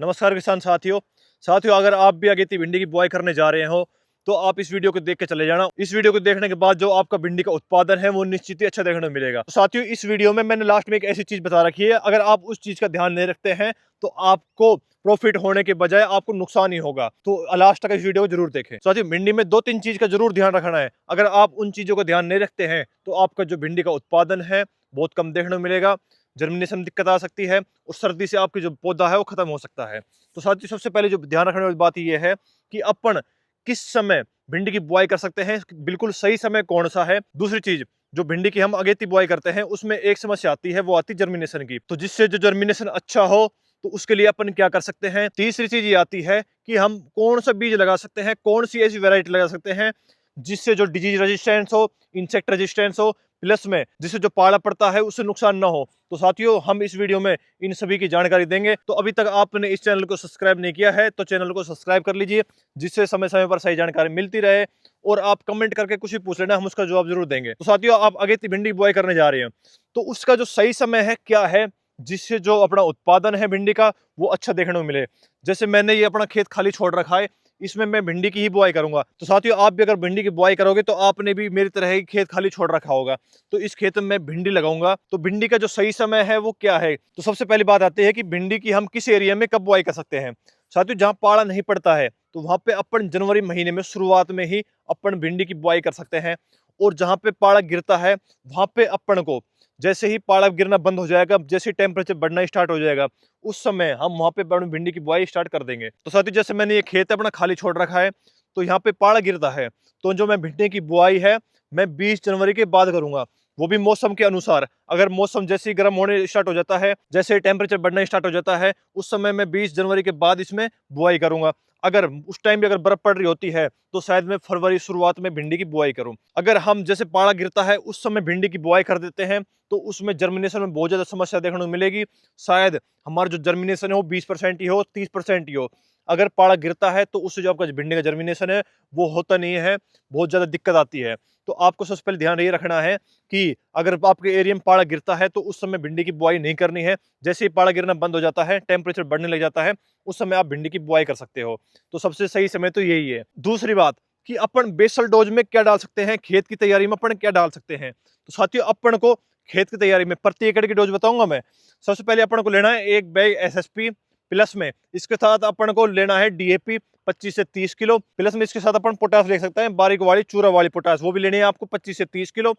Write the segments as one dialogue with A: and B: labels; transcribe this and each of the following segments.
A: नमस्कार किसान साथियों, अगर आप भी अगेती भिंडी की बुआई करने जा रहे हो तो आप इस वीडियो को देख के चले जाना। इस वीडियो को देखने के बाद जो आपका भिंडी का उत्पादन है वो निश्चित ही अच्छा देखने को मिलेगा। तो साथियों, इस वीडियो में मैंने लास्ट में एक ऐसी चीज बता रखी है, अगर आप उस चीज का ध्यान नहीं रखते हैं तो आपको प्रॉफिट होने के बजाय आपको नुकसान ही होगा। तो लास्ट तक इस वीडियो को जरूर देखें। साथियों, भिंडी में 2-3 चीज का जरूर ध्यान रखना है। अगर आप उन चीजों का ध्यान नहीं रखते हैं तो आपका जो भिंडी का उत्पादन है बहुत कम देखने को मिलेगा, जर्मिनेशन दिक्कत आ सकती है और सर्दी से आपकी जो पौधा है वो खत्म हो सकता है। तो साथियों, सबसे पहले जो ध्यान रखने वाली बात यह है कि अपन किस समय भिंडी की बुआई कर सकते हैं, बिल्कुल सही समय कौन सा है। दूसरी चीज, जो भिंडी की हम अगेती बुआई करते हैं उसमें एक समस्या आती है, वो आती है जर्मिनेशन की। तो जिससे जो जर्मिनेशन अच्छा हो तो उसके लिए अपन क्या कर सकते हैं। तीसरी चीज ये आती है कि हम कौन सा बीज लगा सकते हैं, कौन सी ऐसी वैरायटी लगा सकते हैं जिससे जो डिजीज रेजिस्टेंस हो, इंसेक्ट रेजिस्टेंस हो, प्लस में जिससे जो पाला पड़ता है उससे नुकसान ना हो। तो साथियों, हम इस वीडियो में इन सभी की जानकारी देंगे। तो अभी तक आपने इस चैनल को सब्सक्राइब नहीं किया है तो चैनल को सब्सक्राइब कर लीजिए, जिससे समय समय पर सही जानकारी मिलती रहे। और आप कमेंट करके कुछ भी पूछ लेना, हम उसका जवाब जरूर देंगे। तो साथियों, आप अगेती भिंडी बुआई करने जा रहे हैं तो उसका जो सही समय है क्या है, जिससे जो अपना उत्पादन है भिंडी का वो अच्छा देखने को मिले। जैसे मैंने ये अपना खेत खाली छोड़ रखा है, इसमें मैं भिंडी की ही बुआई करूंगा। तो साथियों, आप भी अगर भिंडी की बुआई करोगे तो आपने भी मेरी तरह ही खेत खाली छोड़ रखा होगा। तो इस खेत में मैं भिंडी लगाऊंगा। तो भिंडी का जो सही समय है वो क्या है। तो सबसे पहली बात आती है कि भिंडी की हम किस एरिया में कब बुआई कर सकते हैं। साथियों, जहां पाड़ा नहीं पड़ता है तो वहां पे अपन जनवरी महीने में शुरुआत में ही अपन भिंडी की बुआई कर सकते हैं। और जहां पे पाड़ा गिरता है वहां पे अपन को, जैसे ही पाड़ा गिरना बंद हो जाएगा, जैसे ही टेम्परेचर बढ़ना स्टार्ट हो जाएगा, उस समय हम वहां पे भिंडी की बुआई स्टार्ट कर देंगे। तो साथियों, जैसे मैंने ये खेत अपना खाली छोड़ रखा है तो यहाँ पे पाड़ा गिरता है, तो जो मैं भिंडी की बुआई है मैं 20 जनवरी के बाद करूंगा, वो भी मौसम के अनुसार। अगर मौसम जैसे ही गर्म होने स्टार्ट हो जाता है, जैसे टेम्परेचर बढ़ना स्टार्ट हो जाता है, उस समय मैं 20 जनवरी के बाद इसमें बुआई करूंगा। अगर उस टाइम भी अगर बर्फ पड़ रही होती है तो शायद मैं फरवरी शुरुआत में भिंडी की बुआई करूं। अगर हम जैसे पाड़ा गिरता है उस समय भिंडी की बुआई कर देते हैं तो उसमें जर्मिनेशन में बहुत ज्यादा समस्या देखने को मिलेगी। शायद हमारा जो जर्मिनेशन है वो 20% ही हो, 30% ही हो। अगर पाड़ा गिरता है तो उससे जो आपका भिंडी का जर्मिनेशन है वो होता नहीं है, बहुत ज्यादा दिक्कत आती है। तो आपको सबसे पहले ध्यान ये रखना है कि अगर आपके एरिया में पाड़ा गिरता है तो उस समय भिंडी की बुआई नहीं करनी है। जैसे ही पाड़ा गिरना बंद हो जाता है, टेम्परेचर बढ़ने लग जाता है, उस समय आप भिंडी की बुआई कर सकते हो। तो सबसे सही समय तो यही है। दूसरी बात कि अपन बेसल डोज में क्या डाल सकते हैं, खेत की तैयारी में अपन क्या डाल सकते हैं। तो साथियों, अपन को खेत की तैयारी में प्रति एकड़ की डोज बताऊंगा मैं। सबसे पहले अपन को लेना है एक बैग एसएसपी, प्लस में इसके साथ अपन को लेना है डीएपी 25 से 30 किलो। प्लस में इसके साथ अपन पोटास ले सकते हैं, बारीक वाली चूरा वाली पोटास, वो भी लेनी है आपको 25 से 30 किलो।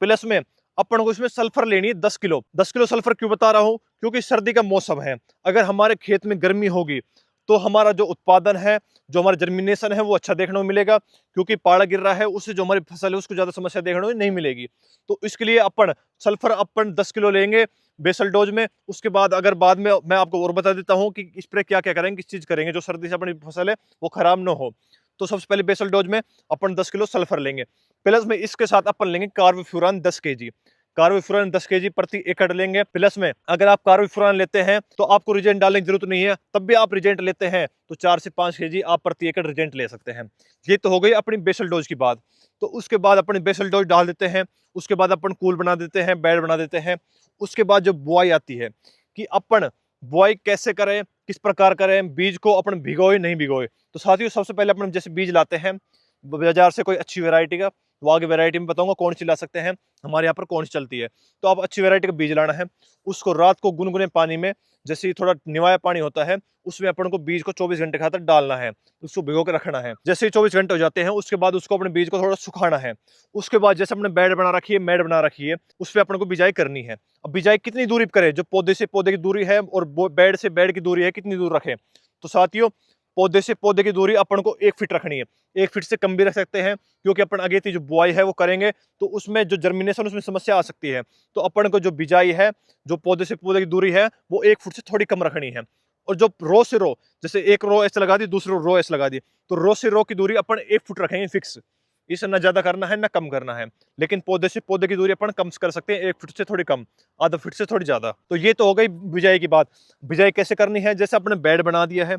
A: प्लस में अपन को इसमें सल्फर लेनी है 10 किलो। 10 किलो सल्फर क्यों बता रहा हूं, क्योंकि सर्दी का मौसम है। अगर हमारे खेत में गर्मी होगी तो हमारा जो उत्पादन है, जो हमारा जर्मिनेशन है वो अच्छा देखने को मिलेगा, क्योंकि पाड़ा गिर रहा है उससे जो हमारी फसल है उसको ज्यादा समस्या देखने को नहीं मिलेगी। तो इसके लिए अपन सल्फर 10 किलो लेंगे बेसल डोज में। उसके बाद अगर बाद में मैं आपको और बता देता हूं कि स्प्रे क्या क्या करेंगे, किस चीज करेंगे जो सर्दी से अपनी फसल है वो खराब ना हो। तो सबसे पहले बेसल डोज में अपन 10 किलो सल्फर लेंगे। प्लस में इसके साथ अपन लेंगे कार्बोफ्यूरान 10 केजी। कार्बोफ्यूरान 10 केजी प्रति एकड़ लेंगे। प्लस में अगर आप कार्बोफ्यूरान लेते हैं तो आपको रिजेंट डालने की जरूरत नहीं है, तब भी आप रिजेंट लेते हैं तो 4 से 5 केजी आप प्रति एकड़ रिजेंट ले सकते हैं। ये तो हो गई अपनी बेसल डोज की बात। तो उसके बाद अपनी बेसल डोज डाल देते हैं, उसके बाद अपन कूल बना देते हैं, बेड बना देते हैं। उसके बाद जो बुआई आती है कि अपन बुआई कैसे करें, किस प्रकार करें, बीज को अपन भिगोए नहीं भिगोए। तो साथियों, सबसे पहले अपन जैसे बीज लाते हैं बाजार से कोई अच्छी वैरायटी का, वो आगे वैरायटी में बताऊंगा कौन सी ला सकते हैं, हमारे यहाँ पर कौन सी चलती है। तो आप अच्छी वैरायटी का बीज लाना है, उसको रात को गुनगुने पानी में, जैसे ही थोड़ा निवाया पानी होता है उसमें अपन को बीज को 24 घंटे खातर डालना है, उसको भिगो के रखना है। जैसे ही 24 घंटे हो जाते हैं उसके बाद उसको अपने बीज को थोड़ा सुखाना है। उसके बाद जैसे अपने बेड बना रखी है, मेड बना रखी है, उस पर अपन को बिजाई करनी है। अब बिजाई कितनी दूरी पर करें, जो पौधे से पौधे की दूरी है और बेड से बेड की दूरी है कितनी दूर रखें। तो साथियों, पौधे से पौधे की दूरी अपन को 1 फीट रखनी है। 1 फीट से कम भी रख सकते हैं, क्योंकि अपन अगेती जो बुआई है वो करेंगे तो उसमें जो जर्मिनेशन उसमें समस्या आ सकती है। तो अपन को जो बिजाई है, जो पौधे से पौधे की दूरी है वो 1 फुट से थोड़ी कम रखनी है। और जो रो से रो, जैसे एक रो ऐसे लगा दी, दूसरी रो ऐसे लगा दी, तो रो से रो की दूरी अपन 1 फुट रखेंगे फिक्स। इसे ना ज्यादा करना है ना कम करना है। लेकिन पौधे से पौधे की दूरी अपन कम कर सकते हैं, 1 फुट से थोड़ी कम, आधा फुट से थोड़ी ज्यादा। तो ये तो हो गई बिजाई की बात। बिजाई कैसे करनी है, जैसे अपने बेड बना दिया है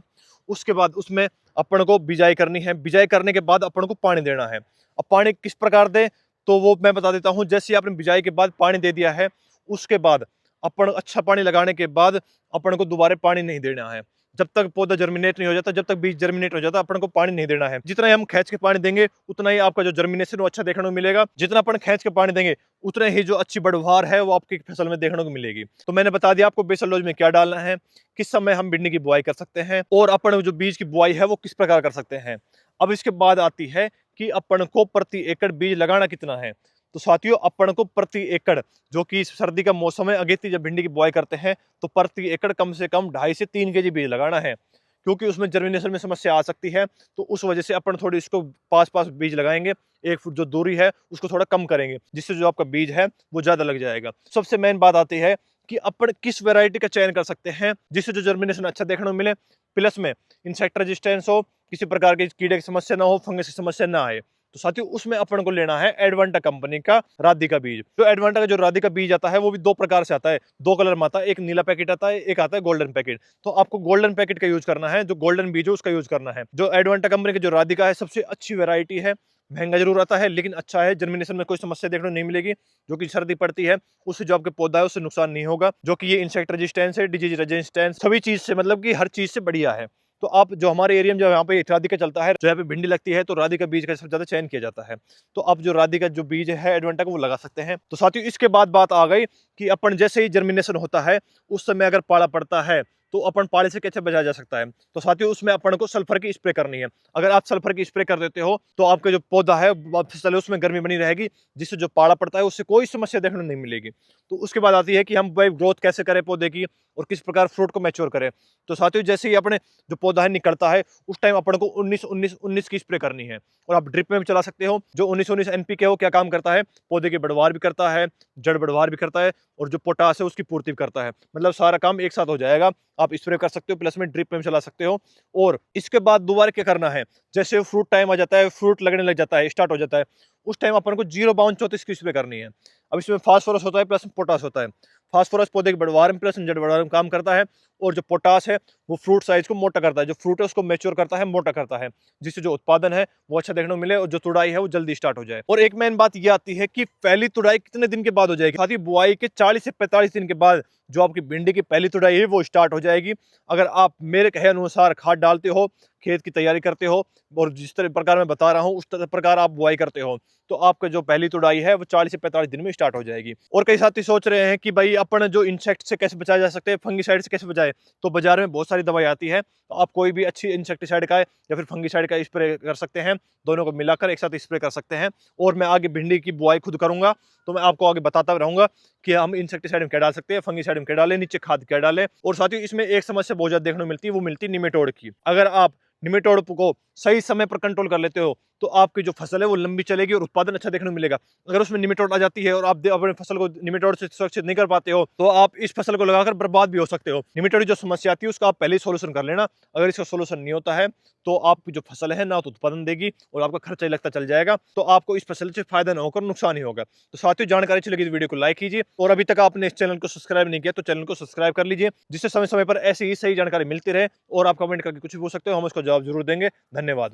A: उसके बाद उसमें अपन को बिजाई करनी है। बिजाई करने के बाद अपन को पानी देना है। अब पानी किस प्रकार दे तो वो मैं बता देता हूं। जैसे आपने बिजाई के बाद पानी दे दिया है, उसके बाद अपन अच्छा पानी लगाने के बाद अपन को दोबारा पानी नहीं देना है। जब तक पौधा जर्मिनेट नहीं हो जाता, जब तक बीज जर्मिनेट हो जाता, अपन को पानी नहीं देना है। जितना ही हम खींच के पानी देंगे उतना ही आपका जो जर्मिनेशन वो अच्छा देखने को मिलेगा। जितना अपन खींच के पानी देंगे उतना ही जो अच्छी बढ़वार है वो आपकी फसल में देखने को मिलेगी। तो मैंने बता दिया आपको बेसल डोज में क्या डालना है, किस समय हम भिंडी की बुआई कर सकते हैं और अपन जो बीज की बुआई है वो किस प्रकार कर सकते हैं। अब इसके बाद आती है कि अपन को प्रति एकड़ बीज लगाना कितना है। तो साथियों, अपन को प्रति एकड़, जो कि सर्दी का मौसम है, अगेती जब भिंडी की बुआई करते हैं तो प्रति एकड़ कम से कम 2.5 से 3 केजी बीज लगाना है, क्योंकि उसमें जर्मिनेशन में समस्या आ सकती है। तो उस वजह से अपन थोड़ी इसको पास पास बीज लगाएंगे, 1 फुट जो दूरी है उसको थोड़ा कम करेंगे, जिससे जो आपका बीज है वो ज्यादा लग जाएगा। सबसे मेन बात आती है कि अपन किस वैरायटी का चयन कर सकते हैं जिससे जो जर्मिनेशन अच्छा देखने को मिले, प्लस में इंसेक्ट रेजिस्टेंस हो, किसी प्रकार के कीड़े की समस्या ना हो, फंगस की समस्या ना आए। तो साथियों, उसमें अपन को लेना है एडवांटा कंपनी का राधी का बीज। जो एडवांटा का जो राधी का बीज आता है वो भी 2 प्रकार से आता है, 2 कलर में आता है, एक नीला पैकेट आता है, एक आता है गोल्डन पैकेट। तो आपको गोल्डन पैकेट का यूज करना है, जो गोल्डन बीज है उसका यूज करना है। जो एडवांटा कंपनी का जो राधी का है सबसे अच्छी वेरायटी है, महंगा जरूर आता है लेकिन अच्छा है, जर्मिनेशन में कोई समस्या देखने को नहीं मिलेगी। जो कि सर्दी पड़ती है उससे जो आपके पौधा है उससे नुकसान नहीं होगा, जो कि ये इंसेक्ट रेजिस्टेंस है, डिजीज रेजिस्टेंस, सभी चीज से, मतलब कि हर चीज से बढ़िया है। तो आप जो हमारे एरिया में जो यहाँ पे राधिका चलता है, जो यहाँ पे भिंडी लगती है, तो राधिका बीज का सबसे ज्यादा चयन किया जाता है। तो आप जो राधिका जो बीज है एडवांटा का वो लगा सकते हैं। तो साथियों, इसके बाद बात आ गई कि अपन जैसे ही जर्मिनेशन होता है उस समय अगर पाला पड़ता है तो अपन पाले से कैसे बचाया जा सकता है। तो साथियों, उसमें अपन को सल्फर की स्प्रे करनी है। अगर आप सल्फर की स्प्रे कर देते हो तो आपका जो पौधा है फसल है उसमें गर्मी बनी रहेगी, जिससे जो पाला पड़ता है उससे कोई समस्या देखने को नहीं मिलेगी। तो उसके बाद आती है कि हम भाई ग्रोथ कैसे करें पौधे की और किस प्रकार फ्रूट को मैच्योर करें। तो साथियों, जैसे ही अपने जो पौधा है निकलता है उस टाइम अपन को 19-19-19 की स्प्रे करनी है, और आप ड्रिप में भी चला सकते हो। जो 19-19 NPK हो क्या काम करता है, पौधे की बढ़वार भी करता है, जड़ बढ़वार भी करता है, और जो पोटास है उसकी पूर्ति भी करता है। मतलब सारा काम एक साथ हो जाएगा। आप स्प्रे कर सकते हो, प्लस में ड्रिप में भी चला सकते हो। और इसके बाद दोबारा क्या करना है, जैसे फ्रूट टाइम आ जाता है, फ्रूट लगने लग जाता है, स्टार्ट हो जाता है, उस टाइम अपन को 0-52-34 की स्प्रे करनी है। अब इसमें फास्फोरस होता है प्लस पोटास होता है। फास्फोरस पौधे की बढ़वार में प्लस जड़ बढ़वार में काम करता है, और जो पोटास है वो फ्रूट साइज को मोटा करता है, जो फ्रूट है उसको मैच्योर करता है, मोटा करता है, जिससे जो उत्पादन है वो अच्छा देखने को मिले और जो तुड़ाई है वो जल्दी स्टार्ट हो जाए। और एक मेन बात ये आती है कि पहली तुड़ाई कितने दिन के बाद हो जाएगी। साथ ही बुआई के 40 से 45 दिन के बाद जो आपकी भिंडी की पहली तुड़ाई है वो स्टार्ट हो जाएगी। अगर आप मेरे कहे अनुसार खाद डालते हो, खेत की तैयारी करते हो और जिस तरह प्रकार मैं बता रहा हूँ उस प्रकार आप बुआई करते हो, तो आपका जो पहली तुड़ाई है वो 40 से 45 दिन में स्टार्ट हो जाएगी। और कई साथी सोच रहे हैं कि भाई अपन जो इंसेक्ट से कैसे बचाया जा सकते हैं, फंगीसाइड से कैसे बचाए। तो बाजार में बहुत सारी दवाई आती है, तो आप कोई भी अच्छी इंसेक्टिसाइड का या फिर फंगीसाइड का स्प्रे कर सकते हैं, दोनों को मिलाकर एक साथ स्प्रे कर सकते हैं। और मैं आगे भिंडी की बुआई खुद करूंगा तो मैं आपको आगे बताता रहूंगा कि हम इंसेक्टिसाइड में क्या डाल सकते हैं, फंगीसाइड में क्या डालें, नीचे खाद क्या डालें। और साथ ही इसमें एक समस्या बहुत ज्यादा देखने को मिलती है, वो मिलती है निमेटोड की। अगर आप निमेटोड को सही समय पर कंट्रोल कर लेते हो तो आपकी जो फसल है वो लंबी चलेगी और उत्पादन अच्छा देखने को मिलेगा। अगर उसमें निमेटोड आ जाती है और आप अपने फसल को निमेटोड से सुरक्षित नहीं कर पाते हो तो आप इस फसल को लगाकर बर्बाद भी हो सकते हो। निमेटोड की जो समस्या आती है उसका आप पहले ही सोल्यूशन कर लेना। अगर इसका सोल्यूशन नहीं होता है तो आपकी जो फसल है ना तो उत्पादन देगी और आपका खर्चा ही लगता चल जाएगा, तो आपको इस फसल से फायदा ना होकर नुकसान ही होगा। तो साथियों, जानकारी अच्छी लगी तो वीडियो को लाइक कीजिए, और अभी तक आपने इस चैनल को सब्सक्राइब नहीं किया तो चैनल को सब्सक्राइब कर लीजिए, जिससे समय समय पर ऐसी ही सही जानकारी मिलती रहे। और आप कमेंट करके कुछ भी पूछ सकते हो, हम उसका जवाब जरूर देंगे। धन्यवाद।